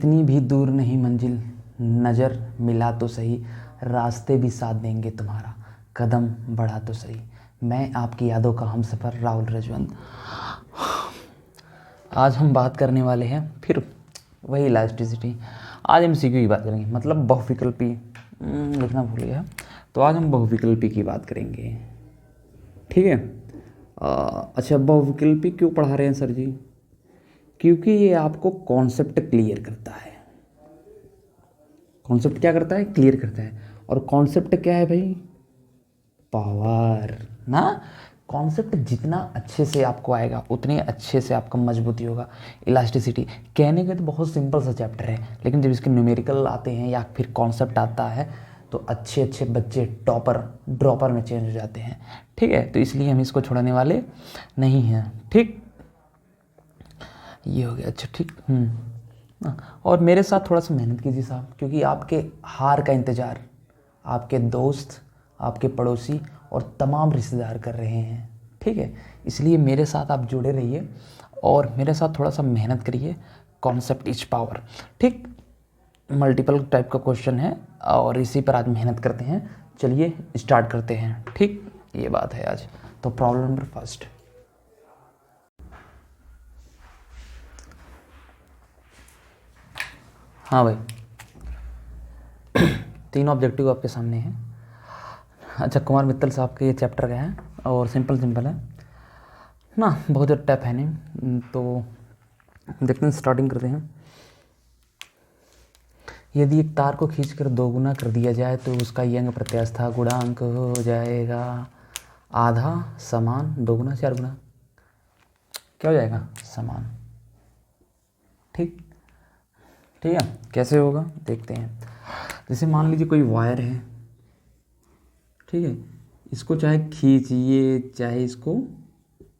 इतनी भी दूर नहीं मंजिल, नज़र मिला तो सही, रास्ते भी साथ देंगे तुम्हारा, कदम बढ़ा तो सही। मैं आपकी यादों का हमसफ़र राहुल रजवंत। आज हम बात करने वाले हैं फिर वही इलास्टिसिटी। आज हम सीक्यू की बात करेंगे, मतलब बहुविकल्पी, लिखना भूल गया। तो आज हम बहुविकल्पी की बात करेंगे, ठीक है। अच्छा, बहुविकल्पी क्यों पढ़ा रहे हैं सर जी? क्योंकि ये आपको कॉन्सेप्ट क्लियर करता है। कॉन्सेप्ट क्या करता है? क्लियर करता है। और कॉन्सेप्ट क्या है भाई? पावर ना। कॉन्सेप्ट जितना अच्छे से आपको आएगा उतने अच्छे से आपका मजबूती होगा। इलास्टिसिटी कहने के तो बहुत सिंपल सा चैप्टर है, लेकिन जब इसके न्यूमेरिकल आते हैं या फिर कॉन्सेप्ट आता है तो अच्छे अच्छे बच्चे टॉपर ड्रॉपर में चेंज हो जाते हैं, ठीक है। तो इसलिए हम इसको छोड़ने वाले नहीं हैं, ठीक। ये हो गया, अच्छा ठीक। और मेरे साथ थोड़ा सा मेहनत कीजिए साहब, क्योंकि आपके हार का इंतज़ार आपके दोस्त, आपके पड़ोसी और तमाम रिश्तेदार कर रहे हैं, ठीक है। इसलिए मेरे साथ आप जुड़े रहिए और मेरे साथ थोड़ा सा मेहनत करिए। कॉन्सेप्ट इज पावर, ठीक। मल्टीपल टाइप का क्वेश्चन है और इसी पर आज मेहनत करते हैं। चलिए स्टार्ट करते हैं, ठीक। ये बात है आज। तो प्रॉब्लम नंबर फर्स्ट। हाँ भाई, 3 ऑब्जेक्टिव आपके सामने हैं। अच्छा, कुमार मित्तल साहब के ये चैप्टर का है और सिंपल है ना, बहुत ज़्यादा टफ है नहीं। तो देखते हैं, स्टार्टिंग करते हैं। यदि एक तार को खींचकर 2 गुना कर दिया जाए तो उसका यंग प्रत्यास्था गुणांक हो जाएगा आधा, समान, 2 गुना, 4 गुना, क्या हो जाएगा? समान, ठीक। ठीक है, कैसे होगा देखते हैं। जैसे मान लीजिए कोई वायर है, ठीक है। इसको चाहे खींचिए चाहे इसको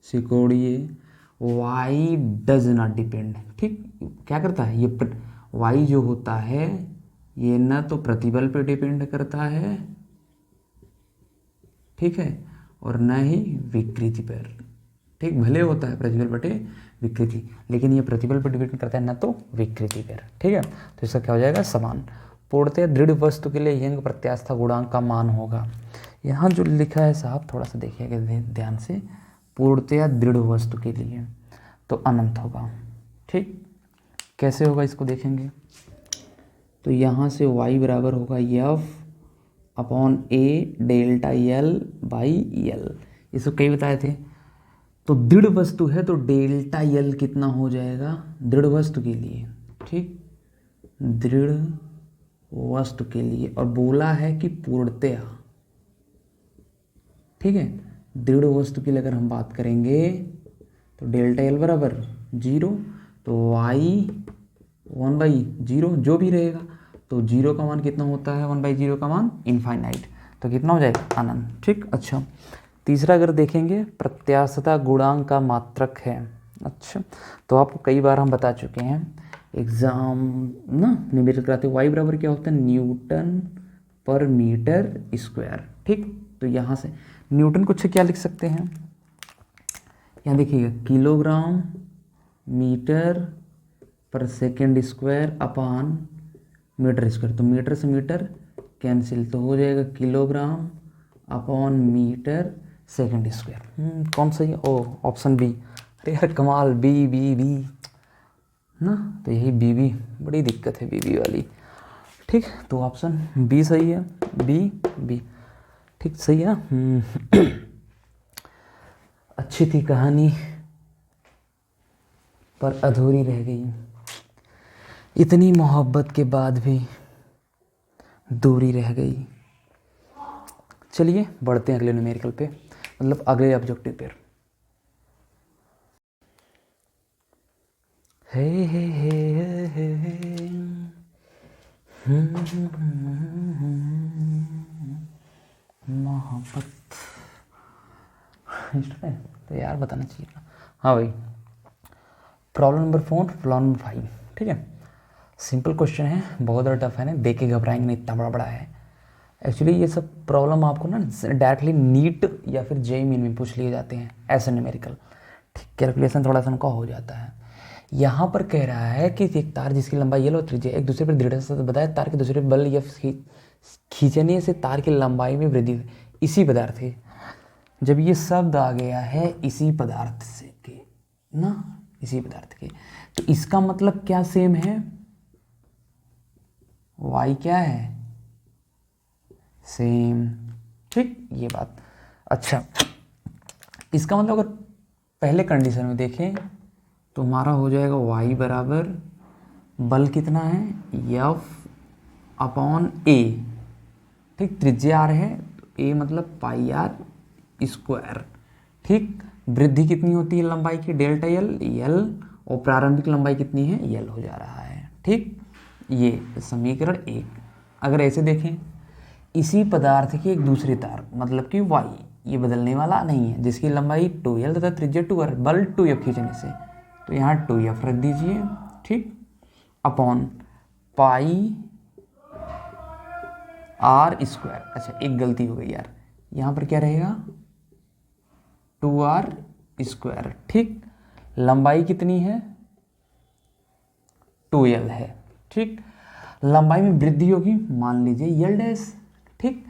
सिकोड़िए, वाई डज नॉट डिपेंड, ठीक। क्या करता है ये वाई जो होता है ये न तो प्रतिबल पे डिपेंड करता है, ठीक है, और न ही विकृति पर, ठीक। भले होता है प्रतिबल बटे विकृति, लेकिन ये प्रतिबल पर डिपेंड करता है न तो विकृति पर, ठीक है। तो इसका क्या हो जाएगा? समान। पूर्णतः दृढ़ वस्तु के लिए यंग प्रत्यास्था गुणांक का मान होगा। यहाँ जो लिखा है साहब थोड़ा सा देखिएगा ध्यान से, पूर्णतया दृढ़ वस्तु के लिए तो अनंत होगा, ठीक। कैसे होगा इसको देखेंगे। तो यहाँ से y बराबर होगा F upon A delta L by L। इसको कई बताए थे। तो दृढ़ वस्तु है तो डेल्टा L कितना हो जाएगा दृढ़ वस्तु के लिए, ठीक। दृढ़ वस्तु के लिए, और बोला है कि पूर्णतया, ठीक है। दृढ़ वस्तु के लिए अगर हम बात करेंगे तो डेल्टा L बराबर 0, तो y 1/0 जो भी रहेगा, तो 0 का मान कितना होता है? 1/0 का मान इनफाइनाइट, तो कितना हो जाएगा? अनंत, ठीक। अच्छा, तीसरा अगर देखेंगे, प्रत्यास्थता गुणांक का मात्रक है। अच्छा, तो आपको कई बार हम बता चुके हैं एग्जाम ना, न्यूमेरिकल कराते y बराबर क्या होता है? न्यूटन पर मीटर स्क्वायर, ठीक। तो यहाँ से न्यूटन को क्या लिख सकते हैं? यहाँ देखिएगा, kilogram metre per second square upon metre square. तो मीटर से मीटर कैंसिल, तो हो जाएगा kilogram upon metre second square. कौन सा? Oh, option B. अरे यार कमाल, बी बी बी ना, तो यही बी बी, बड़ी दिक्कत है बी बी वाली, ठीक। तो ऑप्शन बी सही है, बी बी, ठीक, सही है ना। अच्छी थी कहानी पर अधूरी रह गई, इतनी मोहब्बत के बाद भी दूरी रह गई। चलिए बढ़ते हैं अगले न्यूमेरिकल पे, मतलब अगले ऑब्जेक्टिव पे। हे हे हे हे हे मोहब्बत तो यार बताना चाहिए ना। हाँ भाई, प्रॉब्लम नंबर 4, प्रॉब्लम नंबर 5, ठीक है। सिंपल क्वेश्चन है, बहुत ज़्यादा टफ है ना, देख के घबराएंगे नहीं, इतना बड़ा बड़ा है। एक्चुअली ये सब प्रॉब्लम आपको ना डायरेक्टली नीट या फिर जेईई मेन में पूछ लिए जाते हैं, ऐसे न्यूमेरिकल, ठीक। कैलकुलेशन थोड़ा सा उनका हो जाता है। यहाँ पर कह रहा है कि एक तार जिसकी लंबाई L और त्रिज्या एक दूसरे पर दृढ़ता से बताए तार के दूसरे बल या खींचने से तार की लंबाई में वृद्धि हुई। इसी पदार्थ के, जब ये शब्द आ गया है इसी पदार्थ से के ना, इसी पदार्थ के, तो इसका मतलब क्या सेम है, y क्या है, सेम। ठीक, ये बात। अच्छा, इसका मतलब अगर पहले कंडीशन में देखें तो हमारा हो जाएगा y बराबर बल कितना है, F अपॉन a। ठीक, त्रिज्या r है तो a मतलब पाई आर स्क्वायर। ठीक, वृद्धि कितनी होती है लंबाई की, डेल्टा L, और प्रारंभिक लंबाई कितनी है, L हो जा रहा है। ठीक, ये समीकरण 1। अगर ऐसे देखें, इसी पदार्थ की एक दूसरी तार मतलब कि y, ये बदलने वाला नहीं है, जिसकी लंबाई 2L तथा त्रिज्या 2R, बल 2F खींचने से, तो यहाँ 2F रख दीजिए। ठीक, अपॉन पाई आर स्क्वायर। अच्छा, एक गलती हो गई यार, यहाँ पर क्या रहेगा, 2R स्क्वायर। ठीक, लंबाई कितनी है, 2L है। ठीक, लंबाई में वृद्धि होगी, मान लीजिए L डैश। ठीक,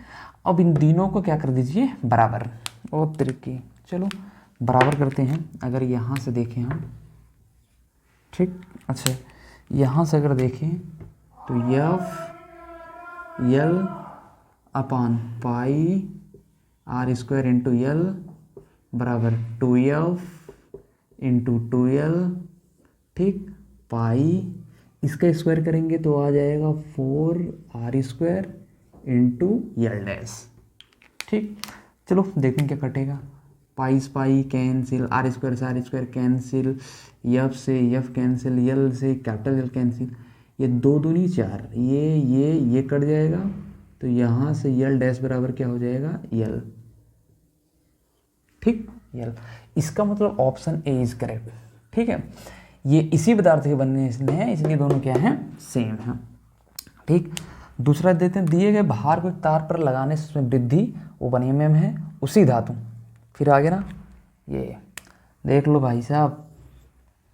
अब इन तीनों को क्या कर दीजिए, बराबर, और तरीके, चलो बराबर करते हैं। अगर यहाँ से देखें हम, ठीक, अच्छा यहाँ से अगर देखें तो L upon pi R square into L बराबर 2F इंटू 2L। ठीक, पाई इसका स्क्वायर करेंगे तो आ जाएगा 4R square into L dash. ठीक, चलो देखते हैं क्या कटेगा, पाई से पाई कैंसिल, आर स्क्वायर से आर स्क्वायर कैंसिल, F से F कैंसिल, L से कैपिटल L कैंसिल, ये 2 दूनी 4, ये कट जाएगा, तो यहाँ से L डैश बराबर क्या हो जाएगा, L। ठीक, L, इसका मतलब ऑप्शन ए इज करेक्ट। ठीक है, ये इसी पदार्थ के बनने से है, इसलिए दोनों क्या हैं, सेम हैं। ठीक, दूसरा देते हैं, दिए गए भार को एक तार पर लगाने से उसमें वृद्धि 1 mm है उसी धातु। फिर आगे ना, ये देख लो भाई साहब,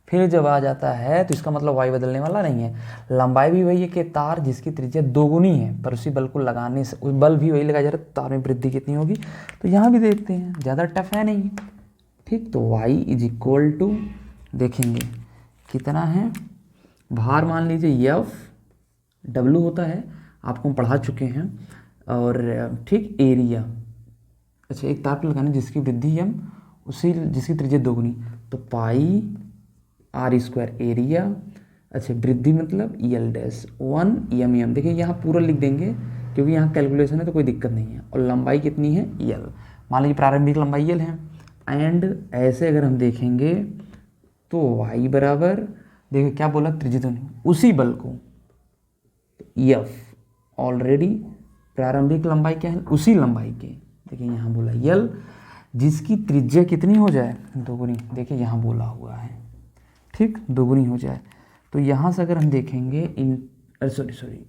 फिर जब आ जाता है तो इसका मतलब y बदलने वाला नहीं है, लंबाई भी वही है कि तार जिसकी त्रिज्या 2 गुनी है, पर उसी बल को लगाने से उस बल भी वही लगाया जा रहा है, तार में वृद्धि कितनी होगी, तो यहाँ भी देखते हैं, ज़्यादा टफ है नहीं। ठीक, तो y इज इक्वल टू, देखेंगे कितना है, भार मान लीजिए F, W होता है, आपको हम पढ़ा चुके हैं, और ठीक एरिया, अच्छा एक तार पर लगाने जिसकी वृद्धि m उसी जिसकी त्रिज्या 2 गुनी, तो पाई आर स्क्वायर एरिया, अच्छा वृद्धि मतलब L डैश 1 mm। देखिए यहाँ पूरा लिख देंगे क्योंकि यहाँ कैलकुलेशन है तो कोई दिक्कत नहीं है, और लंबाई कितनी है, L, मान लीजिए प्रारंभिक लंबाई L है। एंड ऐसे अगर हम देखेंगे तो y बराबर, देखिए क्या बोला, त्रिज्या तो नहीं, उसी बल को, F ऑलरेडी प्रारंभिक लंबाई क्या है, उसी लंबाई के, देखिए यहाँ बोला L जिसकी त्रिज्या कितनी हो जाए, 2 गुनी, देखिए यहाँ बोला हुआ है, ठीक 2 गुनी हो जाए, तो यहाँ से अगर हम देखेंगे सॉरी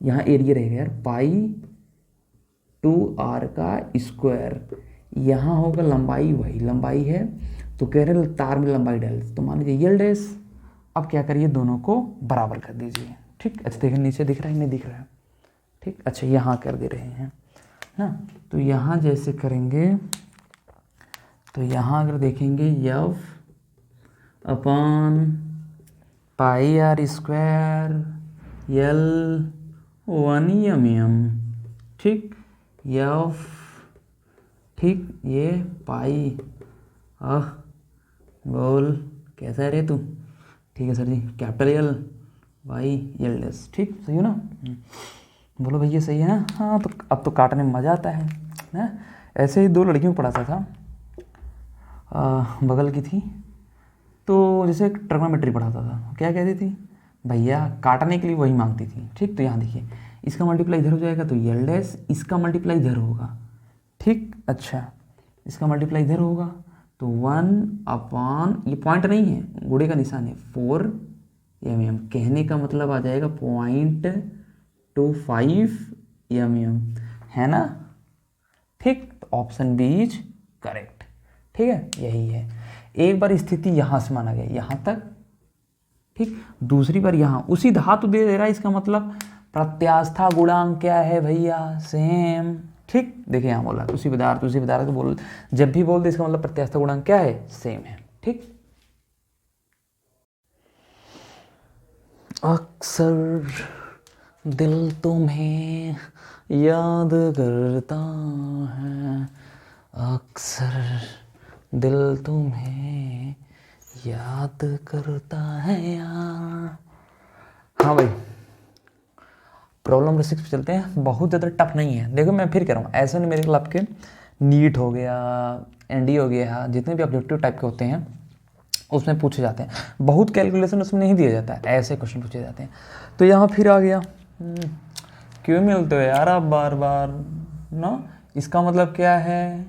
यहाँ एरिया रहेगा यार, पाई 2R का स्क्वायर, यहाँ होगा लंबाई, वही लंबाई है, तो कह रहे तार में लंबाई डाल, तो मान लीजिए L डैश। अब क्या करिए, दोनों को बराबर कर दीजिए। ठीक, अच्छा देखिए नीचे दिख रहा है, नहीं दिख रहा है, ठीक, अच्छा यहाँ कर दे रहे हैं ना, तो यहाँ जैसे करेंगे तो यहाँ अगर देखेंगे F upon pi R square L 1 mm। ठीक, F, ठीक, ये पाई, बोल कैसा है रे तू, ठीक है sir ji, capital L by L dash. ठीक, सही हो ना, बोलो भैया सही है ना, हाँ तो अब तो काटने में मज़ा आता है ना। ऐसे ही 2 लड़कियों को पढ़ाता था, बगल की थी, तो जैसे ट्रिग्नोमेट्री पढ़ाता था, क्या कहती थी भैया, काटने के लिए वही मांगती थी। ठीक, तो यहाँ देखिए इसका मल्टीप्लाई इधर हो जाएगा तो L डैश, इसका मल्टीप्लाई इधर होगा। ठीक, अच्छा इसका मल्टीप्लाई इधर होगा तो 1 अपॉन, ये पॉइंट नहीं है, गुणे का निशान है, 4 mm, कहने का मतलब आ जाएगा 0.25 mm, है ना। ठीक, तो ऑप्शन बी इज करेक्ट। ठीक है, यही है। एक बार स्थिति यहाँ से माना गया यहाँ तक, ठीक, दूसरी बार यहाँ उसी धातु दे रहा है, इसका मतलब प्रत्यास्था गुणांक क्या है भैया, सेम। ठीक, देखिए यहाँ बोला उसी पदार्थ को बोल, जब भी बोल दे इसका मतलब प्रत्यास्था गुणांक क्या है, सेम है। ठीक, अक्सर दिल तुम्हें याद करता है, अक्सर दिल तुम्हें याद करता है यार। हाँ भाई, प्रॉब्लम नंबर 6 पे चलते हैं। बहुत ज़्यादा टफ नहीं है। देखो मैं फिर कह रहा हूँ, ऐसा नहीं मेरे को आपके नीट हो गया, एनडी हो गया, जितने भी ऑब्जेक्टिव टाइप के होते हैं उसमें पूछे जाते हैं। बहुत कैलकुलेशन उसमें नहीं दिया जाता है, ऐसे क्वेश्चन पूछे जाते हैं। तो यहाँ फिर आ गया, क्यों मिलते हो यार आप बार बार ना। इसका मतलब क्या है,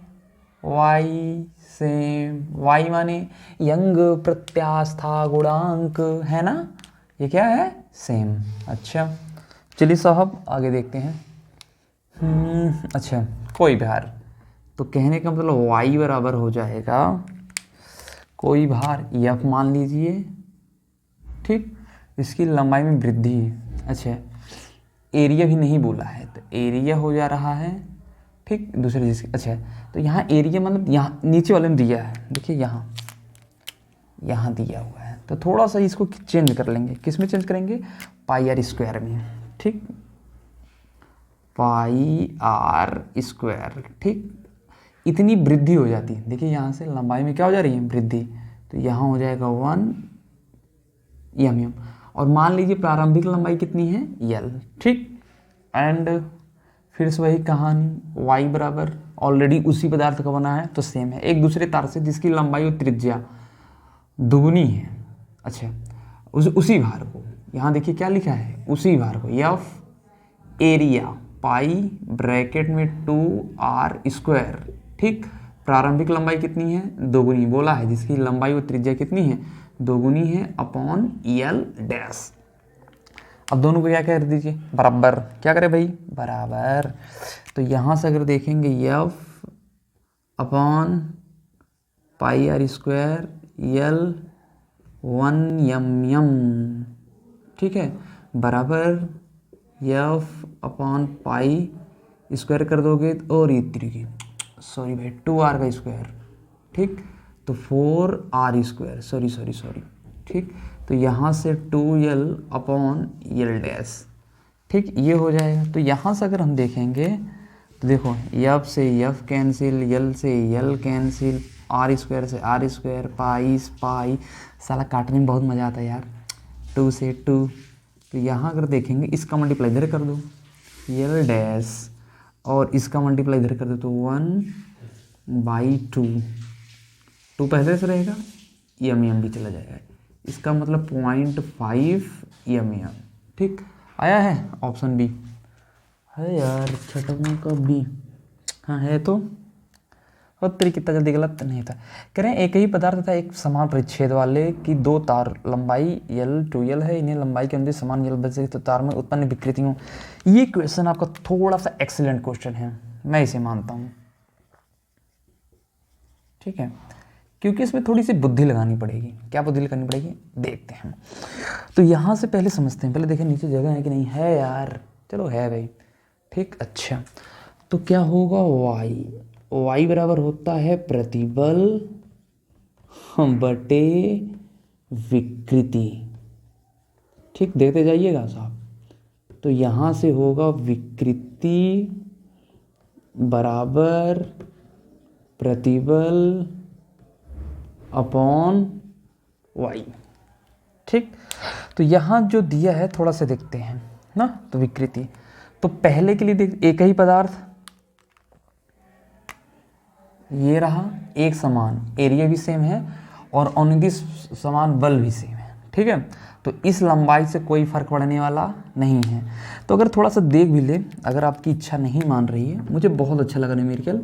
वाई सेम, वाई माने यंग प्रत्यास्था गुणांक है ना, ये क्या है, सेम। अच्छा चलिए साहब आगे देखते हैं। अच्छा कोई भार, तो कहने का मतलब y बराबर हो जाएगा कोई भार f मान लीजिए। ठीक, इसकी लंबाई में वृद्धि है। अच्छा एरिया भी नहीं बोला है, तो एरिया हो जा रहा है। ठीक, दूसरे चीज़। अच्छा तो यहाँ एरिया मतलब यहाँ नीचे वाले में दिया है, देखिए यहाँ दिया हुआ है, तो थोड़ा सा इसको चेंज कर लेंगे। किस में चेंज करेंगे, पाई आर स्क्वायर में। ठीक, पाई आर स्क्वायर। ठीक, इतनी वृद्धि हो जाती है, देखिए यहाँ से लंबाई में क्या हो जा रही है, वृद्धि, तो यहाँ हो जाएगा 1 mm। और मान लीजिए प्रारंभिक लंबाई कितनी है, l। ठीक, एंड फिर से वही कहानी, y बराबर ऑलरेडी उसी पदार्थ का बना है तो सेम है, एक दूसरे तार से जिसकी लंबाई और त्रिज्या दुगुनी है। अच्छा उसी भार को यहाँ देखिए क्या लिखा है, उसी भार को f एरिया पाई ब्रैकेट में 2r स्क्वायर। ठीक, प्रारंभिक लंबाई कितनी है, दोगुनी बोला है, जिसकी लंबाई और त्रिज्या कितनी है, दोगुनी है, अपॉन l डैश। अब दोनों को क्या कर दीजिए, बराबर। क्या करें भाई, बराबर। तो यहाँ से अगर देखेंगे f upon pi R square l 1 mm। ठीक है, बराबर f अपॉन पाई स्क्वायर कर दोगे और सॉरी भाई 2r का स्क्वायर। ठीक, तो 4r स्क्वायर, सॉरी। ठीक, तो यहाँ से 2l अपॉन l डैश। ठीक, ये हो जाएगा। तो यहाँ से अगर हम देखेंगे तो देखो f से f कैंसिल, l से l कैंसिल, r स्क्वायर से r स्क्वायर, पाई साला काटने में बहुत मज़ा आता है यार, 2 से 2। तो यहाँ अगर देखेंगे इसका मल्टीप्लाई इधर कर दो l डैश, और इसका मल्टीप्लाई इधर कर दो तो 1/2। 2 पहले से रहेगा, mm भी चला जाएगा, इसका मतलब 0.5 mm। ठीक, आया है ऑप्शन बी है यार, छठवां का बी। हाँ है तो, और तेरी कितना जल्दी गलत नहीं था। कह रहे हैं एक ही पदार्थ था एक समान परिच्छेद वाले की दो तार लंबाई l 2l है, इन्हें लंबाई के अंदर समान l बचे तो तार में उत्पन्न विकृतियों। ये क्वेश्चन आपका थोड़ा सा एक्सीलेंट क्वेश्चन है, मैं इसे मानता हूँ। ठीक है, क्योंकि इसमें थोड़ी सी बुद्धि लगानी पड़ेगी। क्या बुद्धि लगानी पड़ेगी, देखते हैं। तो यहाँ से पहले समझते हैं, पहले देखें नीचे जगह है कि नहीं है यार, चलो है भाई। ठीक, अच्छा तो क्या होगा, y बराबर होता है प्रतिबल बटे विकृति। ठीक, देखते जाइएगा साहब। तो यहाँ से होगा विकृति बराबर प्रतिबल अपॉन y। ठीक, तो यहाँ जो दिया है थोड़ा सा देखते हैं ना। तो विकृति, तो पहले के लिए देख, एक ही पदार्थ, ये रहा एक समान, एरिया भी सेम है और उनकी समान बल भी सेम है। ठीक है, तो इस लंबाई से कोई फर्क पड़ने वाला नहीं है। तो अगर थोड़ा सा देख भी ले, अगर आपकी इच्छा नहीं मान रही है, मुझे बहुत अच्छा लगा न्यूमेरिकल,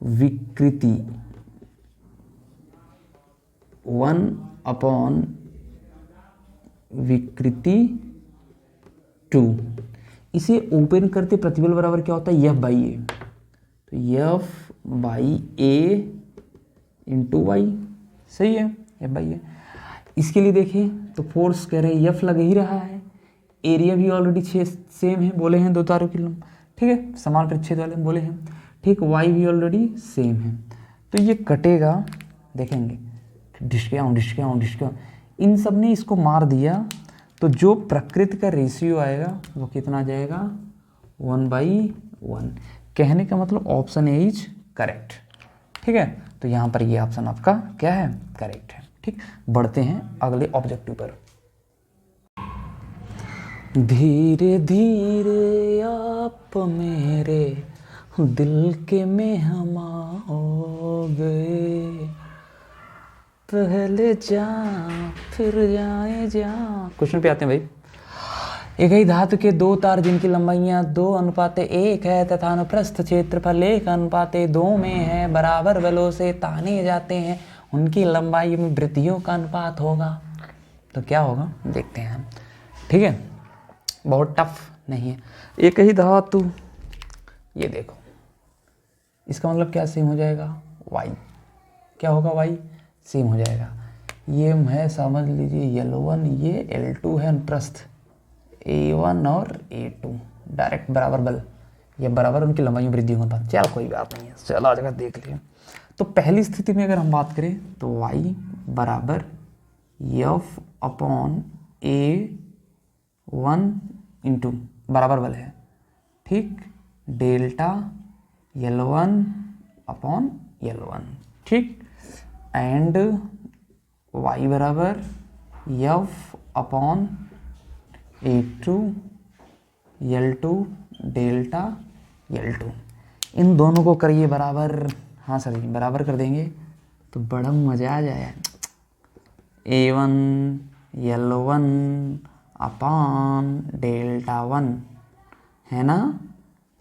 विकृति 1 अपॉन विकृति 2, इसे ओपन करते प्रतिबल बराबर क्या होता है, F/A। तो F/A इंटू वाई, सही है, F/A। इसके लिए देखिए तो फोर्स कह रहे हैं एफ लग ही रहा है, एरिया भी ऑलरेडी सेम है, बोले हैं 2 तारों की लंबाई, ठीक है, समान परिच्छेद वाले बोले हैं, ठीक, वाई भी ऑलरेडी सेम है। तो ये कटेगा, देखेंगे ढिशक्याऊँ इन सब ने इसको मार दिया, तो जो प्रकृति का रेशियो आएगा वो कितना आ जाएगा 1/1। कहने का मतलब ऑप्शन ए इज करेक्ट, ठीक है। तो यहाँ पर ये ऑप्शन आपका क्या है, करेक्ट है, ठीक। बढ़ते हैं अगले ऑब्जेक्टिव पर। धीरे धीरे आप मेरे दिल के मेहमान हो गए, पहले जा फिर जाए जा। क्वेश्चन पे आते हैं भाई। एक ही धातु के 2 तार जिनकी लंबाइयाँ 2:1 है तथा अनुप्रस्थ क्षेत्रफल 1:2 में है, बराबर बलों से ताने जाते हैं, उनकी लंबाई में वृद्धियों का अनुपात होगा। तो क्या होगा देखते हैं हम, ठीक है, बहुत टफ नहीं है। एक ही धातु, ये देखो, इसका मतलब क्या सेम हो जाएगा, y क्या होगा, y सेम हो जाएगा। ये है समझ लीजिए L1, ये L2 है अनुप्रस्थ, A1 और A2 डायरेक्ट बराबर बल, ये बराबर उनकी लंबाई में वृद्धि होता है। चल कोई बात नहीं है, चलो आज देख लिए। तो पहली स्थिति में अगर हम बात करें तो y बराबर F/A1 इंटू बराबर बल है, ठीक, डेल्टा L1/L1, ठीक, एंड y बराबर F/A2 L2 डेल्टा L2। इन दोनों को करिए बराबर, हाँ सर जी बराबर कर देंगे तो बड़ा मज़ा आ जाए। A1 L1/Δ1 है ना,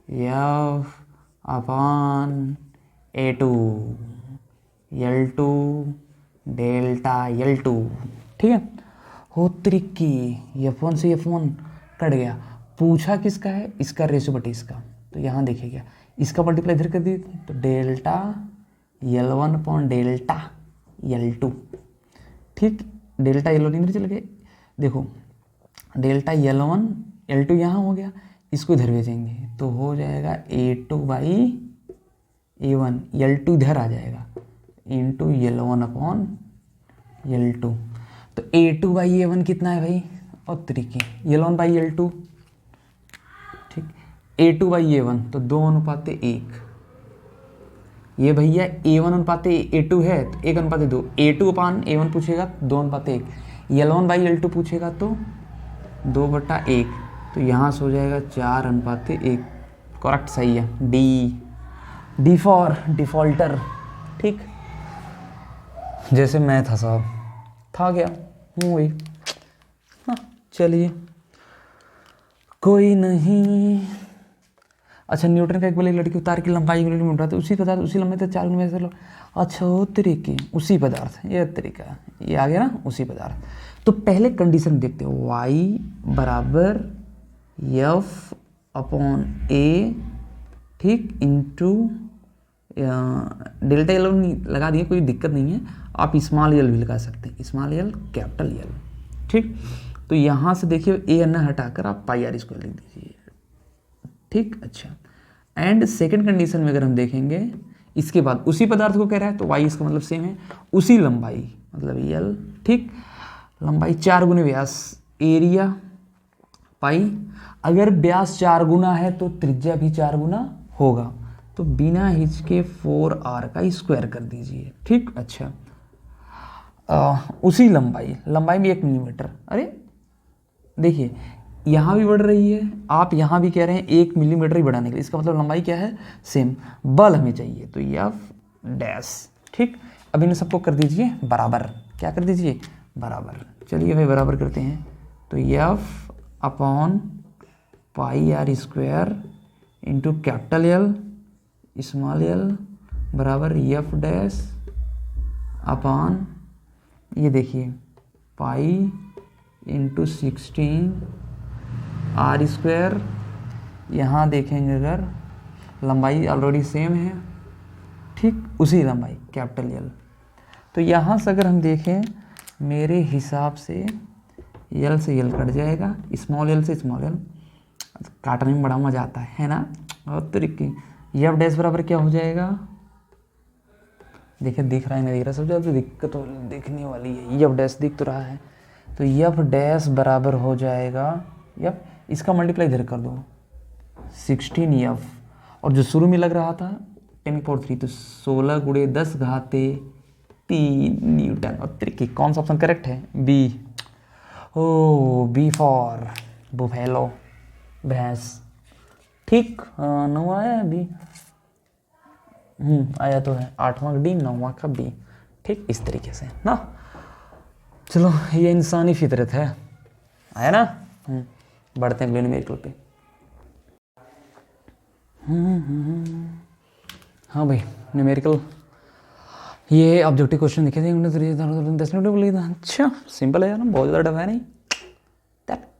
F/A2 L2 डेल्टा L2, ठीक है। हो त्रिकी, F1 से F1 कट गया, पूछा किसका है, इसका रेशो बटे इसका, तो यहाँ देखिएगा इसका मल्टीप्लाई इधर कर दिए तो डेल्टा L1/डेल्टा L2, ठीक, डेल्टा L1 इधर चल गए, देखो डेल्टा L1 L2 यहाँ हो गया, इसको इधर भेजेंगे तो हो जाएगा A2/A1, L2 इधर आ जाएगा इंटू L1/L2। तो A2/A1 कितना है भाई, और तरीके L1/L2, ठीक, A2/A1 तो 2:1, ये भैया A1:A2 है तो 1:2, A2/A1 पूछेगा 2:1, L1/L2 पूछेगा तो 2/1, तो यहाँ से हो जाएगा 4:1, करेक्ट सही है, डी फॉर डिफॉल्टर, ठीक, जैसे मैं था साहब, था क्या हूँ वही, हाँ चलिए कोई नहीं। अच्छा, न्यूटन का एक बोले लड़की तार की लंबाई में उठाते उसी पदार्थ उसी लंबाई तक 4 गुना में, अच्छा वो तरीके उसी पदार्थ, ये तरीका ये आ गया ना, उसी पदार्थ। तो पहले कंडीशन देखते हो, y बराबर F/A, ठीक, इंटू डेल्टा L1 लगा दिए, कोई दिक्कत नहीं है, आप स्मॉल एल भी लगा सकते हैं, स्मॉल एल कैपिटल एल, ठीक। तो यहाँ से देखिए ए एन हटाकर आप पाई आर स्क्वायर लिख दीजिए, ठीक, अच्छा। एंड सेकंड कंडीशन में अगर हम देखेंगे, इसके बाद उसी पदार्थ को कह रहा है तो y इसका मतलब सेम है, उसी लंबाई मतलब एल, ठीक, लंबाई 4 गुने व्यास, एरिया पाई, अगर व्यास 4 गुना है तो त्रिज्या भी 4 गुना होगा, तो बिना हिचके 4r का स्क्वायर कर दीजिए, ठीक, अच्छा। उसी लंबाई में 1 मिलीमीटर, अरे देखिए यहाँ भी बढ़ रही है, आप यहाँ भी कह रहे हैं 1 मिलीमीटर ही बढ़ाने के लिए, इसका मतलब लंबाई क्या है, सेम, बल हमें चाहिए तो F डैश, ठीक। अब इन सबको कर दीजिए बराबर, क्या कर दीजिए बराबर, चलिए भाई बराबर करते हैं, तो F/πr² into capital L small l बराबर F डैश अपॉन, ये देखिए पाई इंटू 16r², यहाँ देखेंगे अगर लंबाई ऑलरेडी सेम है, ठीक, उसी लंबाई कैपिटल L। तो यहाँ से अगर हम देखें मेरे हिसाब से यल से यल कट जाएगा, स्मॉल एल से स्मॉल एल, काटने में बड़ा मजा आता है ना। और तरीके एफ डैश बराबर क्या हो जाएगा, देखिए दिख रहा है नहीं दिख रहा, सब ज़्यादा दिक्कत तो दिखने वाली है। एफ डैश दिख तो रहा है, तो एफ डैश बराबर हो जाएगा एफ, इसका मल्टीप्लाई इधर कर दो 16 एफ, और जो शुरू में लग रहा था 10^3, तो 16 गुणे 10 घाते 3 न्यूटन। और तरीके कौन सा ऑप्शन करेक्ट है, B. Oh B for buffalo, भैंस। ठीक, 9 आया अभी, आया तो है, 8वां का डी, 9वां का बी। ठीक, इस तरीके से ना। चलो ये इंसानी फितरत है, आया ना। बढ़ते हैं अगले न्यूमेरिकल पे। हाँ भाई, न्यूमेरिकल ये ऑब्जेक्टिव क्वेश्चन लिखे थे 10 मिनट बोली था। अच्छा सिंपल है यार, बहुत ज़्यादा डब है नहीं,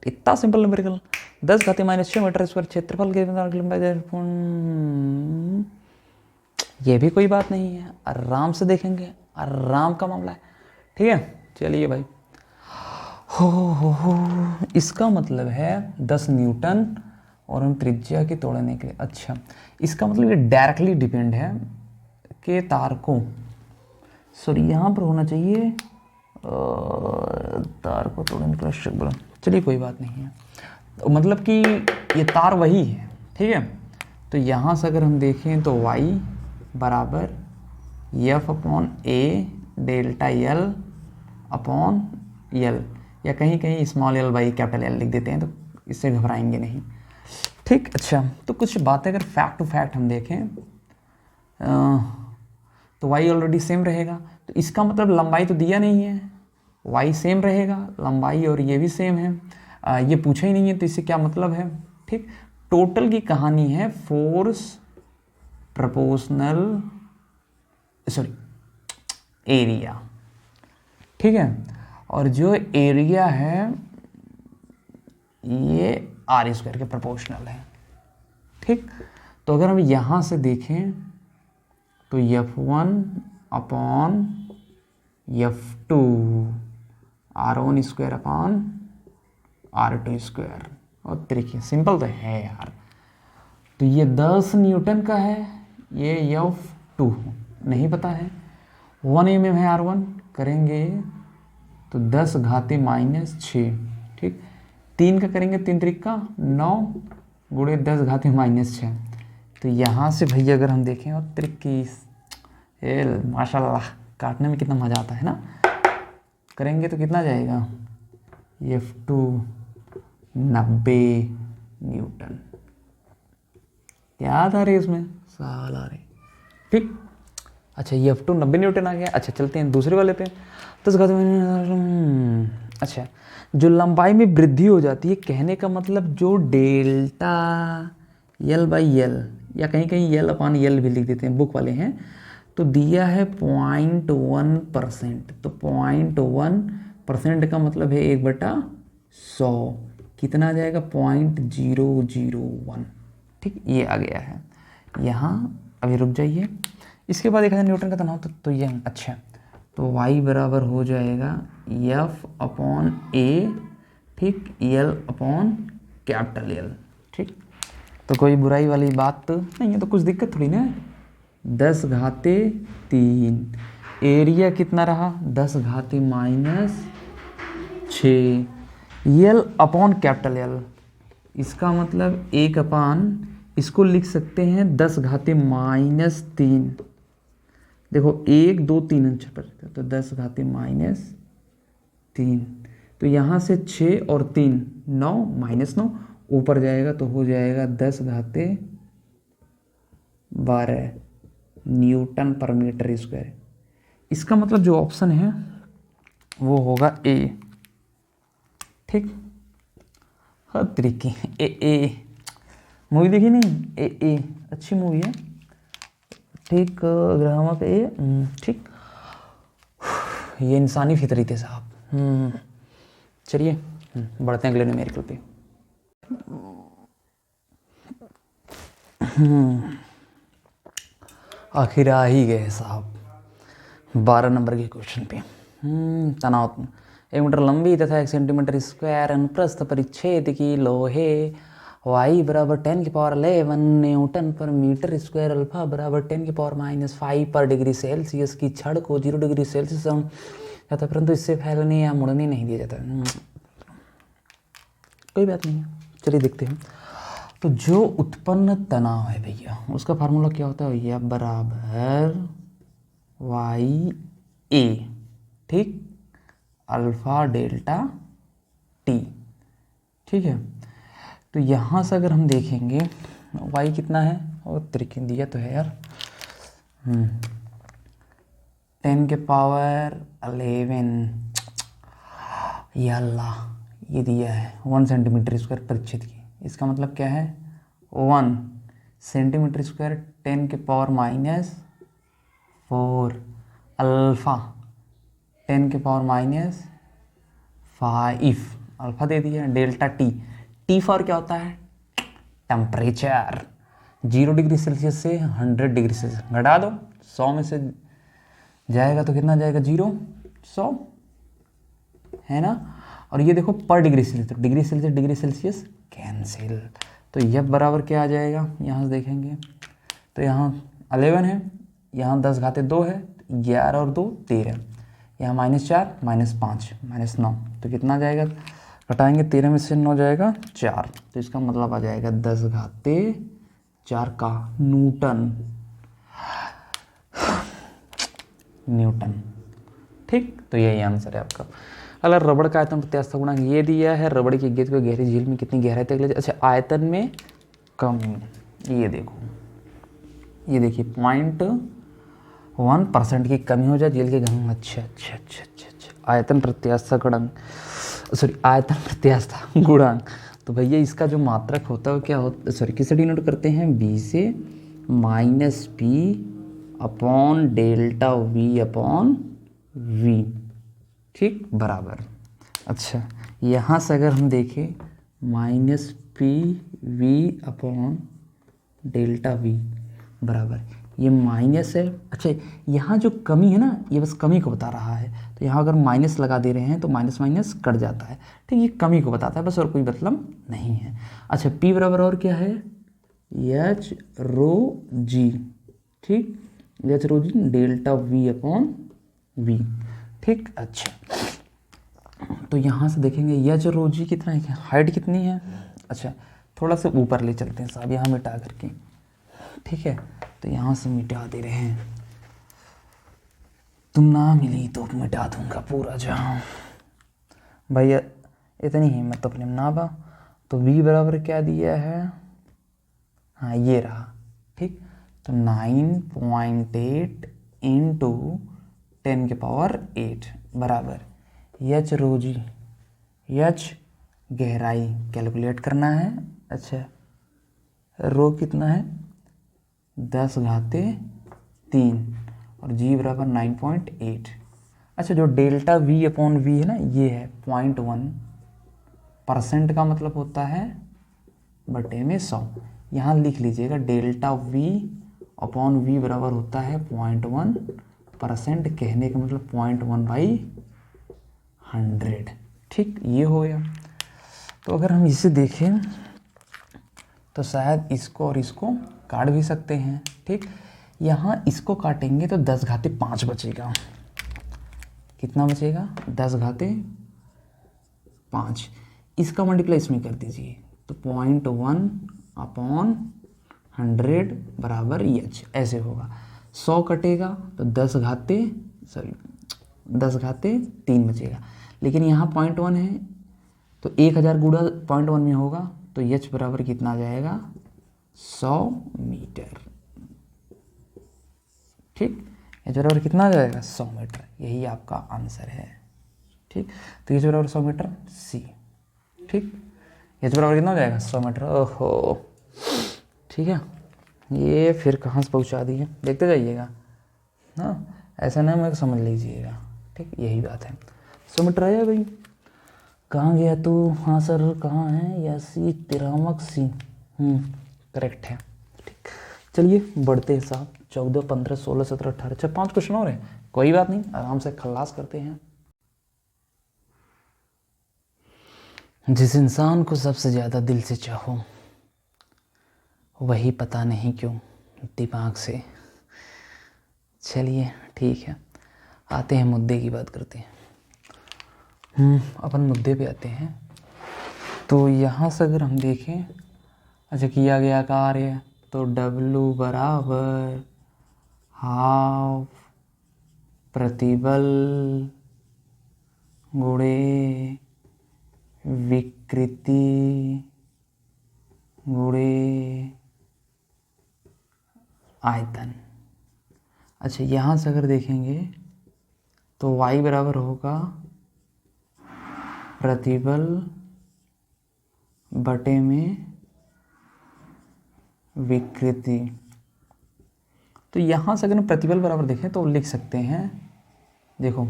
इतना सिंपल न्यूमेरिकल। 10 घाते -6 मीटर स्क्वायर क्षेत्रफल के ये भी कोई बात नहीं है, आराम से देखेंगे, आराम का मामला है। ठीक है, चलिए भाई। हो इसका मतलब है 10 न्यूटन और हम त्रिज्या के तोड़ने के लिए। अच्छा, इसका मतलब ये डायरेक्टली डिपेंड है कि तार को, सॉरी यहाँ पर होना चाहिए तार को तोड़ने के लिए शक्ल। चलिए कोई बात नहीं है, तो मतलब कि ये तार वही है। ठीक है, तो यहाँ से अगर हम देखें तो y बराबर F/A delta L upon L, या कहीं कहीं small l by capital L लिख देते हैं, तो इससे घबराएंगे नहीं। ठीक, अच्छा तो कुछ बातें अगर फैक्ट टू फैक्ट हम देखें तो y ऑलरेडी सेम रहेगा, तो इसका मतलब लंबाई तो दिया नहीं है, y सेम रहेगा, लंबाई और ये भी सेम है। ये पूछा ही नहीं है, तो इससे क्या मतलब है। ठीक, टोटल की कहानी है फोर्स प्रोपोर्शनल सॉरी एरिया। ठीक है, और जो एरिया है ये r² के प्रोपोर्शनल है। ठीक, तो अगर हम यहाँ से देखें तो F1 upon F2 r1² upon r2²। और तरीके सिंपल तो है यार, तो ये 10 न्यूटन का है, ये F2 नहीं पता है, 1 mm है r1, करेंगे तो 10 घाते -6। ठीक, 3 का करेंगे 3 त्रिक 9 गुणे 10 घाते -6। तो यहाँ से भैया अगर हम देखें और त्रिक की माशाल्लाह काटने में कितना मज़ा आता है ना, करेंगे तो कितना जाएगा F2 90 न्यूटन। क्या था रे इसमें, साल आ रहे। ठीक, अच्छा ये F2 90 न्यूटन आ गया। अच्छा चलते हैं दूसरे वाले पे। तो अच्छा, जो लंबाई में वृद्धि हो जाती है, कहने का मतलब जो डेल्टा L/L, या कहीं कहीं L/L भी लिख देते हैं, बुक वाले हैं, तो दिया है 0.1%। तो 0.1% का मतलब है 1/100, कितना आ जाएगा 0.001। ठीक, ये आ गया है यहाँ। अभी रुक जाइए, इसके बाद 1000 न्यूटन का तनाव, तो ये अच्छा, तो y बराबर हो जाएगा F/A, ठीक, L/L। ठीक, तो कोई बुराई वाली बात तो नहीं है, तो कुछ दिक्कत थोड़ी ना है। 10 घाते 3, एरिया कितना रहा 10 घाते -6, L/L, इसका मतलब 1/, इसको लिख सकते हैं 10 घाते -3। देखो 1 2 3 अंश पर, तो 10 घाते -3, तो यहाँ से 6 और 3 9 -9 ऊपर जाएगा, तो हो जाएगा 10 घाते 12 न्यूटन पर मीटर स्क्वायर। इसका मतलब जो ऑप्शन है वो होगा ए। ठीक, हर तरीके ए मूवी देखी नहीं, ए अच्छी मूवी है। ठीक, ग्राहक ए। ठीक, ये इंसानी फितरी थे साहब। चलिए बढ़ते हैं अगले न्यूमेरिकल पे। आखिर आ ही गए साहब 12 नंबर के क्वेश्चन पे। तनाव 1 मीटर लंबी तथा 1 सेंटीमीटर स्क्वायर अनुप्रस्थ परिच्छेद की लोहे y बराबर 10 की पावर 11 न्यूटन पर मीटर स्क्वायर अल्फा बराबर 10 की पावर -5 पर डिग्री सेल्सियस की छड़ को 0 डिग्री सेल्सियस जाता, परंतु इससे फैलने या मुड़ने नहीं दिया जाता। कोई बात नहीं है, चलिए देखते हैं। तो जो उत्पन्न तनाव है भैया, उसका फार्मूला क्या होता है भैया, बराबर वाई ए, ठीक, अल्फा डेल्टा टी, ठीक है। तो यहाँ से अगर हम देखेंगे y कितना है, और तरीके दिया तो है यार, 10 के पावर 11, या अल्लाह, ये दिया है 1 सेंटीमीटर स्क्वायर परिच्छेद की। इसका मतलब क्या है, 1 सेंटीमीटर स्क्वायर 10 के पावर -4 अल्फ़ा 10 के पावर -5 अल्फ़ा दे दिया। डेल्टा टी, टी फॉर क्या होता है, टेम्परेचर। 0 डिग्री सेल्सियस से 100 डिग्री सेल्सियस घटा दो, 100 में से जाएगा तो कितना जाएगा, 0, 100 है ना। और ये देखो पर डिग्री सेल्सियस, तो डिग्री सेल्सियस कैंसिल। तो यह बराबर क्या आ जाएगा, यहाँ से देखेंगे तो यहाँ 11 है, यहाँ 10 घाते 2 है, 11 और 2 13, यहाँ -4 -5 -9, तो कितना जाएगा, घटाएंगे 13 में से 9 जाएगा 4, तो इसका मतलब आ जाएगा 10 घाते 4 का न्यूटन, ठीक। तो यही आंसर है आपका। अगर रबड़ का आयतन प्रत्यास्थ गुणांक ये दिया है, रबड़ की गेंद को गहरी झील में कितनी गहराई तक ले जाए, अच्छा आयतन में कमी, ये देखो, ये देखिए 0.1% की कमी हो जाए झील के घन, अच्छा, आयतन प्रत्यास्थ गुणांक, सॉरी आयतन प्रत्यास्थ गुणांक। तो भैया इसका जो मात्रक होता है क्या होता, सॉरी किससे डिनोट करते हैं, बी से -p/डेल्टा v/v, ठीक, बराबर। अच्छा यहाँ से अगर हम देखें -pv/डेल्टा v बराबर, ये माइनस है। अच्छा यहाँ जो कमी है ना, ये बस कमी को बता रहा है, तो यहाँ अगर माइनस लगा दे रहे हैं तो माइनस माइनस कट जाता है, ठीक, ये कमी को बताता है बस, और कोई मतलब नहीं है। अच्छा p बराबर और क्या है, एच रो जी, ठीक, एच रो जी डेल्टा v/v, ठीक। अच्छा तो यहाँ से देखेंगे एच रो जी कितना है, हाइट कितनी है, अच्छा थोड़ा सा ऊपर ले चलते हैं साहब, यहाँ मिटा करके, ठीक है। तो यहाँ से मिटा दे रहे हैं, तुम ना मिली तो मिटा दूंगा पूरा जहाँ, भैया इतनी हिम्मत तो अपने ना बा। तो v बराबर क्या दिया है, हाँ ये रहा, ठीक। तो 9.8 इंटू 10 के पावर 8 बराबर एच रो जी, एच गहराई कैलकुलेट करना है, अच्छा रो कितना है 10 घाते 3 और जी बराबर 9.8। अच्छा जो डेल्टा v/v है ना, ये है 0.1%, का मतलब होता है बटे में 100। यहाँ लिख लीजिएगा डेल्टा v/v बराबर होता है 0.1%, कहने का मतलब 0.1/100, ठीक, ये हो गया। तो अगर हम इसे देखें तो शायद इसको और इसको काट भी सकते हैं, ठीक। यहाँ इसको काटेंगे तो 10 घाते 5 बचेगा, कितना बचेगा 10 घाते 5, इसका मल्टीप्लाई इसमें कर दीजिए तो 0.1/100 बराबर एच, ऐसे होगा। 100 कटेगा तो 10 घाते 3 बचेगा, लेकिन यहाँ 0.1 है तो 1000 गुणा 0.1 में होगा, तो एच बराबर कितना आ जाएगा 100 मीटर, ठीक। एच बराबर कितना आ जाएगा 100 मीटर, यही आपका आंसर है, ठीक। तो एच बराबर 100 मीटर सी, ठीक। एच बराबर कितना हो जाएगा 100 मीटर, ओहो, ठीक है। ये फिर कहाँ से पहुँचा दिए, देखते जाइएगा, हाँ ऐसा ना मैं समझ लीजिएगा, ठीक, यही बात है। 100 मीटर आया भाई, कहाँ गया तू, हाँ सर कहाँ है, या सी तिरामक सी, करेक्ट है, ठीक। चलिए बढ़ते हैं साहब, 14 15 16 17 18, अच्छा 5 क्वेश्चन और हैं, कोई बात नहीं, आराम से खल्लास करते हैं। जिस इंसान को सबसे ज़्यादा दिल से चाहो वही पता नहीं क्यों दिमाग से। चलिए ठीक है, आते हैं मुद्दे की बात करते हैं। अपन मुद्दे पे आते हैं। तो यहाँ से अगर हम देखें, अच्छा किया गया कार्य, तो W बराबर हाफ प्रतिबल गुणे विकृति गुणे आयतन। अच्छा यहाँ से अगर देखेंगे तो y बराबर होगा प्रतिबल बटे में विकृति। तो यहाँ से अगर हम प्रतिबल बराबर देखें तो लिख सकते हैं, देखो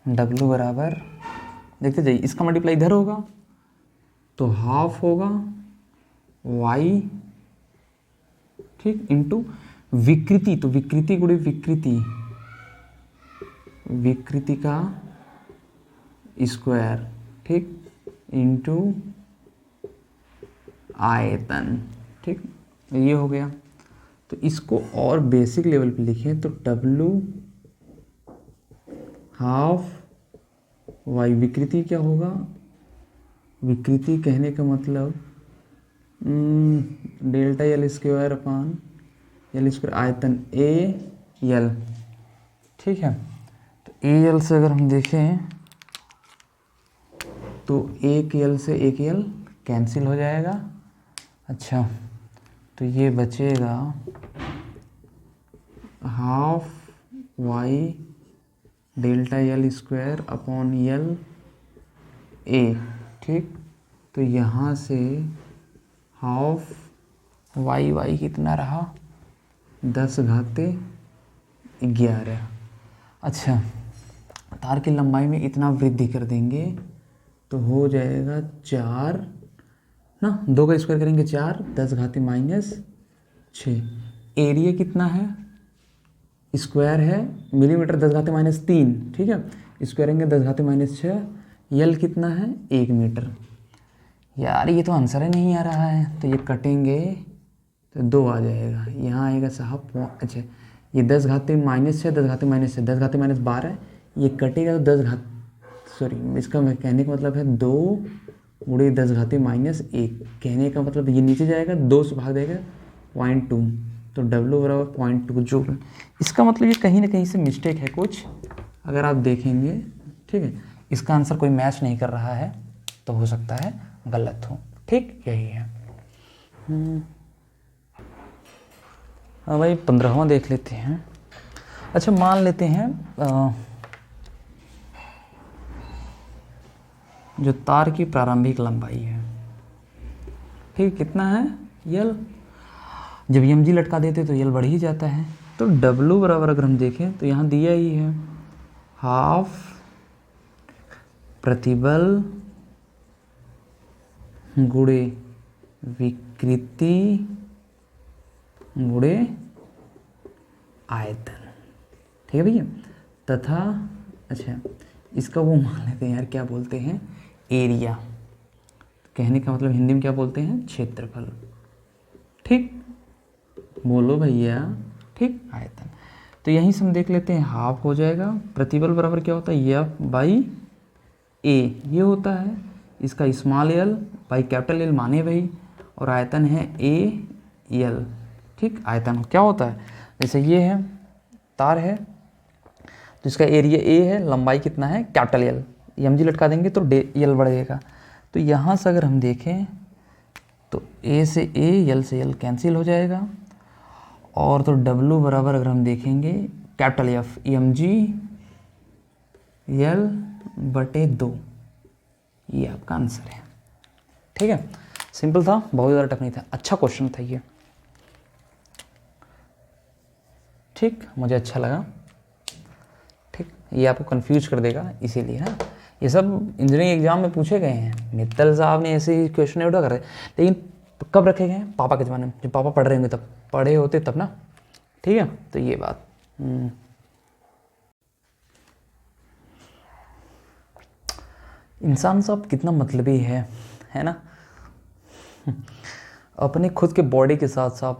W बराबर, देखते जाइए, इसका मल्टीप्लाई इधर होगा तो हाफ होगा y, ठीक, इंटू विकृति, तो विकृति गुणे विकृति, विकृति का स्क्वायर, ठीक, इंटू आयतन, ठीक, ये हो गया। तो इसको और बेसिक लेवल पे लिखें तो W हाफ y, विकृति क्या होगा, विकृति कहने का मतलब delta L square upon L square आयतन ए एल, ठीक है। तो ए एल से अगर हम देखें तो एक एल से एक एल कैंसिल हो जाएगा। अच्छा तो ये बचेगा half Y delta L square upon L A, ठीक। तो यहाँ से हाफ वाई, वाई कितना रहा 10⁻11। अच्छा तार की लंबाई में इतना वृद्धि कर देंगे तो हो जाएगा 4 ना, 2 का स्क्वायर करेंगे 4, 10⁻−6। एरिया कितना है, स्क्वायर है मिलीमीटर 10⁻3, ठीक है, स्क्वायर करेंगे 10⁻6। यल कितना है 1 मीटर। यार ये तो आंसर ही नहीं आ रहा है, तो ये कटेंगे तो 2 आ जाएगा, यहाँ आएगा साहब। अच्छा ये 10⁻−6, 10⁻−6, 10⁻−12, ये कटेगा तो 10 घात, सॉरी इसका कहने का मतलब है 2 गुणे 10⁻−1, कहने का मतलब ये नीचे जाएगा 2 से भाग देगा 0.2, तो W बराबर 0.2 जूल। इसका मतलब ये कहीं ना कहीं से मिस्टेक है कुछ, अगर आप देखेंगे, ठीक है, इसका आंसर कोई मैच नहीं कर रहा है तो हो सकता है गलत हो, ठीक, यही है। हाँ भाई 15वां देख लेते हैं। अच्छा मान लेते हैं जो तार की प्रारंभिक लंबाई है, ठीक, कितना है यल, जब mg लटका देते तो यल बढ़ ही जाता है। तो W बराबर अगर हम देखें तो यहाँ दिया ही है हाफ प्रतिबल गुणे विकृति गुणे आयतन, ठीक है भैया, तथा अच्छा इसका वो मान लेते हैं यार, क्या बोलते हैं एरिया, कहने का मतलब हिंदी में क्या बोलते हैं क्षेत्रफल, ठीक, बोलो भैया, ठीक, आयतन। तो यहीं से हम देख लेते हैं हाफ हो जाएगा, प्रतिबल बराबर क्या होता है एफ बाई ए, ये होता है इसका small L by capital L माने भाई, और आयतन है ए एल, ठीक, आयतन क्या होता है, जैसे ये है तार है तो इसका एरिया ए है, लंबाई कितना है कैपिटल एल, mg लटका देंगे तो एल बढ़ेगा। तो यहाँ से अगर हम देखें तो ए से ए, एल से एल कैंसिल हो जाएगा, और तो W बराबर अगर हम देखेंगे कैपिटल एफ mg एल बटे 2, ये आपका आंसर है, ठीक है, सिंपल था, बहुत ज़्यादा टफ नहीं था, अच्छा क्वेश्चन था ये, ठीक, मुझे अच्छा लगा, ठीक, ये आपको कंफ्यूज कर देगा इसीलिए ना, ये सब इंजीनियरिंग एग्जाम में पूछे गए हैं, मित्तल साहब ने ऐसे ही क्वेश्चन उठा कर, लेकिन कब रखे गए हैं, पापा के ज़माने में, जब पापा पढ़ रहे होंगे तब, पढ़े होते तब ना, ठीक है, तो ये बात। इंसान साहब कितना मतलबी है ना। अपने खुद के बॉडी के साथ साथ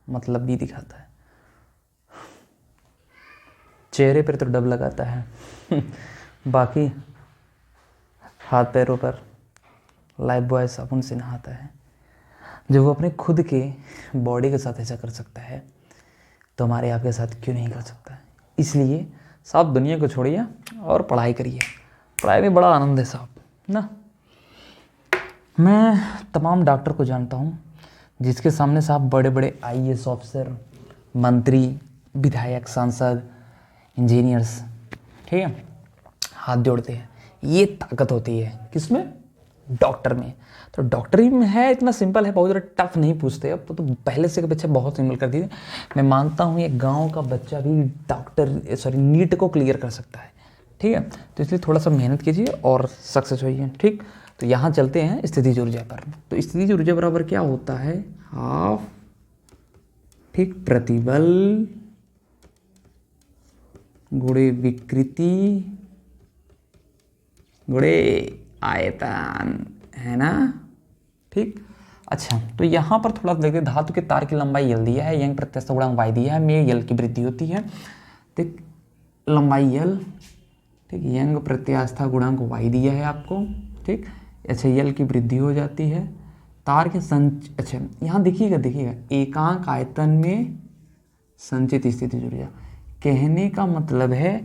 मतलब भी दिखाता है, चेहरे पर तो डब लगाता है बाकी हाथ पैरों पर लाइफ बॉय साबुन से नहाता है। जब वो अपने खुद के बॉडी के साथ ऐसा कर सकता है तो हमारे आपके साथ क्यों नहीं कर सकता है। इसलिए साहब दुनिया को छोड़िए और पढ़ाई करिए, पढ़ाई में बड़ा आनंद है साहब ना। मैं तमाम डॉक्टर को जानता हूँ जिसके सामने साहब बड़े बड़े आईएएस ऑफिसर, मंत्री, विधायक, सांसद, इंजीनियर्स, ठीक है, हाथ जोड़ते हैं। ये ताकत होती है किसमें? डॉक्टर में। तो डॉक्टरी में है इतना सिंपल है, बहुत ज़्यादा टफ नहीं पूछते। अब तो पहले से बच्चे बहुत सिंपल कर दिए। मैं मानता हूँ एक गांव का बच्चा भी नीट को क्लियर कर सकता है, ठीक है। तो इसलिए थोड़ा सा मेहनत कीजिए और सक्सेस होइए, ठीक। तो यहाँ चलते हैं स्थितिज ऊर्जा पर। तो स्थितिज ऊर्जा बराबर क्या होता है? हाफ, ठीक, प्रतिबल गुणे विकृति गुणे आयतन, है ना, ठीक। अच्छा, तो यहाँ पर थोड़ा देखते, धातु के तार की लंबाई L दिया है, यंग प्रत्यास्थ गुणांक Y दिया है, में L की वृद्धि होती है, ठीक, लंबाई L, ठीक, यंग प्रत्यास्थ गुणांक Y दिया है आपको, ठीक। अच्छा, L की वृद्धि हो जाती है, तार के अच्छा यहाँ देखिएगा एकांक आयतन में संचित स्थितिज ऊर्जा, कहने का मतलब है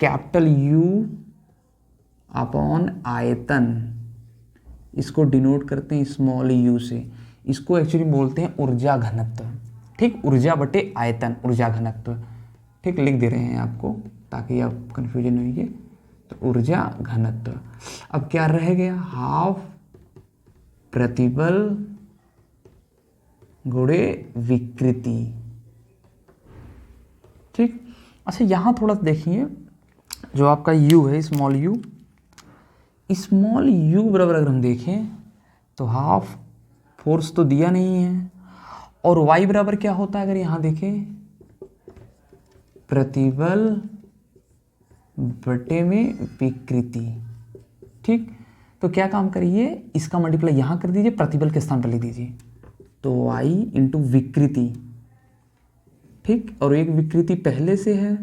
कैपिटल U अपॉन आयतन, इसको डिनोट करते हैं स्मॉल u से। इसको एक्चुअली बोलते हैं ऊर्जा घनत्व, ठीक, ऊर्जा बटे आयतन, ऊर्जा घनत्व, ठीक, लिख दे रहे हैं आपको ताकि आप कन्फ्यूजन नहीं होइए। तो ऊर्जा घनत्व अब क्या रह गया? हाफ प्रतिबल गुणे विकृति, ठीक। अच्छा, यहाँ थोड़ा देखिए, जो आपका u है स्मॉल u बराबर अगर हम देखें तो हाफ, फोर्स तो दिया नहीं है, और y बराबर क्या होता है अगर यहाँ देखें? प्रतिबल बटे में विकृति, ठीक। तो क्या काम करिए, इसका मल्टीप्लाई यहाँ कर दीजिए, प्रतिबल के स्थान पर लिख दीजिए, तो y इंटू विकृति, ठीक, और एक विकृति पहले से है,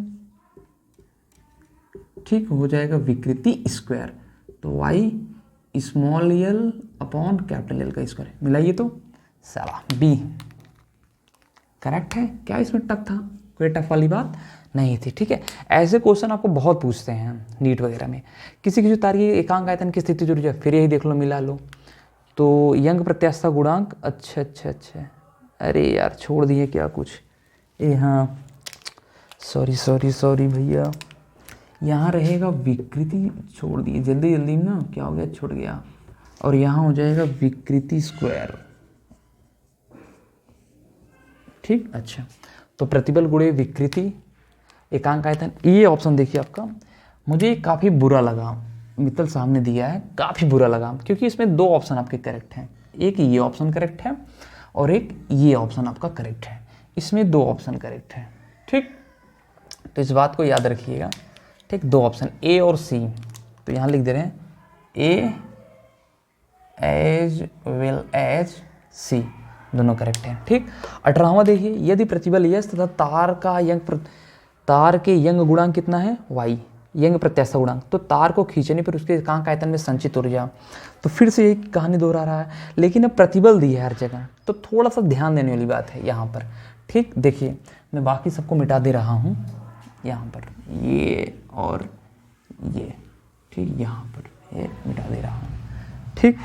ठीक, हो जाएगा विकृति स्क्वायर, तो y small l upon capital L का स्क्वायर, मिलाइए तो साला B करेक्ट है। क्या इसमें टफ था? कोई टफ वाली बात नहीं थी, ठीक है। ऐसे क्वेश्चन आपको बहुत पूछते हैं नीट वगैरह में। किसी किसी तार की एकांक आयतन की स्थिति जरूरी है, फिर यही देख लो, मिला लो। तो यंग प्रत्यास्थ गुणांक, अच्छा, अरे यार छोड़ दिए क्या कुछ, हाँ, सॉरी भैया, यहाँ रहेगा विकृति, छोड़ दिए जल्दी ना, क्या हो गया, छूट गया, और यहाँ हो जाएगा विकृति स्क्वायर, ठीक। अच्छा, तो प्रतिबल गुणे विकृति एकांक आयतन, ये ऑप्शन देखिए आपका, मुझे काफ़ी बुरा लगा, मित्तल साहब ने दिया है, काफ़ी बुरा लगा, क्योंकि इसमें दो ऑप्शन आपके करेक्ट हैं, एक ये ऑप्शन करेक्ट है और एक ये ऑप्शन आपका करेक्ट है, इसमें दो ऑप्शन करेक्ट है, ठीक। तो इस बात को याद रखिएगा, ठीक, दो ऑप्शन ए और सी, तो यहाँ लिख दे रहे हैं ए एज वेल एज सी, दोनों करेक्ट हैं, ठीक। 18वां देखिए, यदि प्रतिबल यस तथा तार के यंग गुणांक कितना है? y, यंग प्रत्यास्थ गुणांक, तो तार को खींचने पर उसके एकांक आयतन में संचित ऊर्जा, तो फिर से यही कहानी दोहरा रहा है, लेकिन अब प्रतिबल दी है हर जगह, तो थोड़ा सा ध्यान देने वाली बात है यहाँ पर, ठीक। देखिए, मैं बाकी सबको मिटा दे रहा हूँ यहाँ पर, ये और ये, ठीक, यहाँ पर ये मिटा दे रहा हूँ, ठीक।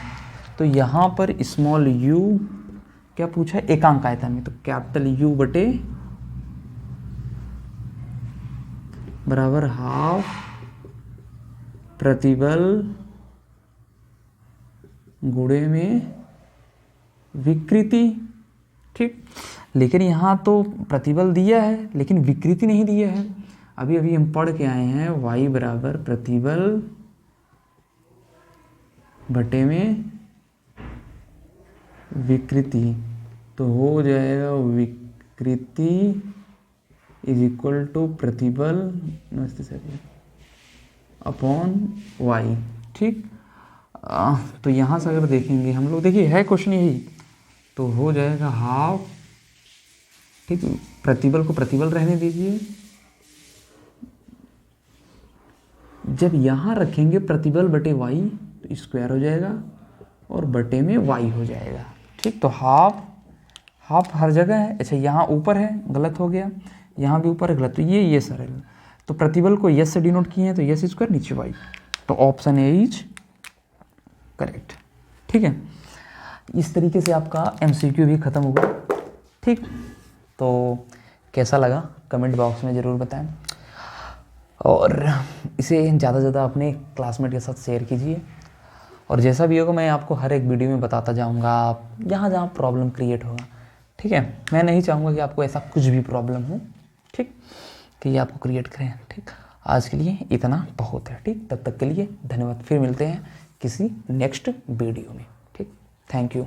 तो यहाँ पर स्मॉल u क्या पूछा है? एकांक आयतन में, तो कैपिटल U बटे बराबर हाफ प्रतिबल गुणे में विकृति, ठीक। लेकिन यहाँ तो प्रतिबल दिया है लेकिन विकृति नहीं दिया है। अभी हम पढ़ के आए हैं y बराबर प्रतिबल बटे में विकृति, तो हो जाएगा विकृति इज इक्वल टू प्रतिबल, नमस्ते सर, अपॉन y, ठीक। तो यहाँ से अगर देखेंगे हम लोग, देखिए है क्वेश्चन यही, तो हो जाएगा हाफ, ठीक, प्रतिबल को प्रतिबल रहने दीजिए। जब यहाँ रखेंगे प्रतिबल बटे वाई तो स्क्वायर हो जाएगा और बटे में वाई हो जाएगा, ठीक। तो हाफ हाफ हर जगह है। अच्छा यहाँ ऊपर है, गलत हो गया, यहाँ भी ऊपर है, गलत। तो ये सरल, तो प्रतिबल को यस से डिनोट किए हैं तो यस स्क्वायर नीचे वाई, तो ऑप्शन ए इज करेक्ट, ठीक है। इस तरीके से आपका एमसीक्यू भी ख़त्म होगा, ठीक। तो कैसा लगा कमेंट बॉक्स में ज़रूर बताएं, और इसे ज़्यादा से ज़्यादा अपने क्लासमेट के साथ शेयर कीजिए। और जैसा भी होगा मैं आपको हर एक वीडियो में बताता जाऊंगा, जहाँ जहाँ प्रॉब्लम क्रिएट होगा, ठीक है। मैं नहीं चाहूँगा कि आपको ऐसा कुछ भी प्रॉब्लम हो, ठीक, कि ये आपको क्रिएट करें, ठीक। आज के लिए इतना बहुत है, ठीक। तब तक के लिए धन्यवाद, फिर मिलते हैं किसी नेक्स्ट वीडियो में, ठीक। Thank you.